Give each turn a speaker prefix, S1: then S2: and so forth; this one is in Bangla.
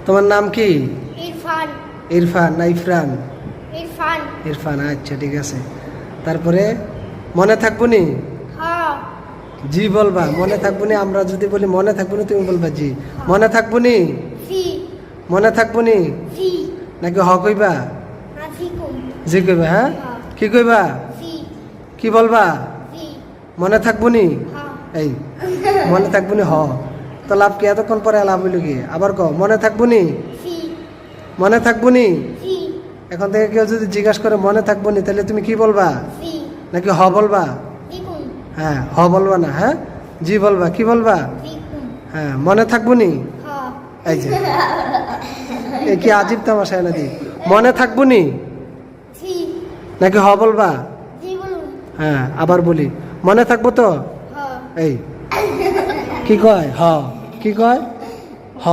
S1: তোমার নাম কি?
S2: ইরফান।
S1: ইরফান না ইরফান?
S2: ইরফান।
S1: ইরফান, আচ্ছা ঠিক আছে। তারপরে মনে থাকবো নি?
S2: হ্যাঁ।
S1: জি বলবা। মনে থাকবো নি, আমরা যদি বলি মনে থাকবো নি, তুমি বলবা জি। মনে থাকবো নি?
S2: জি।
S1: মনে থাকবো নি
S2: জি।
S1: নাকি হ কইবা?
S2: জি কই।
S1: জি কইবা। হ্যাঁ, কি কইবা?
S2: জি।
S1: কি বলবা?
S2: জি।
S1: মনে থাকবো নি?
S2: হ্যাঁ।
S1: এই মনে থাকবো নি হ, তো লাভ কি? এতক্ষণ পরে লাভ হইল কি? আবার ক মনে থাকবো নি?
S2: জি।
S1: মনে থাকবো নি?
S2: জি।
S1: এখন থেকে কেউ যদি জিজ্ঞাসা করে মনে থাকবো নি, তাহলে তুমি কি বলবা?
S2: জি।
S1: নাকি হ বলবা?
S2: জি কই।
S1: হ্যাঁ, হ বলবা না। হ্যাঁ, জি বলবা। কি বলবা?
S2: জি কই।
S1: হ্যাঁ, মনে থাকবো নি?
S2: হ্যাঁ।
S1: এই যে এ কি আজীব তামাশা নাকি? মনে থাকবো নি
S2: জি।
S1: নাকি হ বলবা?
S2: জি বলুন।
S1: হ্যাঁ, আবার বলি মনে থাকবো তো?
S2: হ্যাঁ।
S1: এই কি কয়? হ। কি কয়? হ।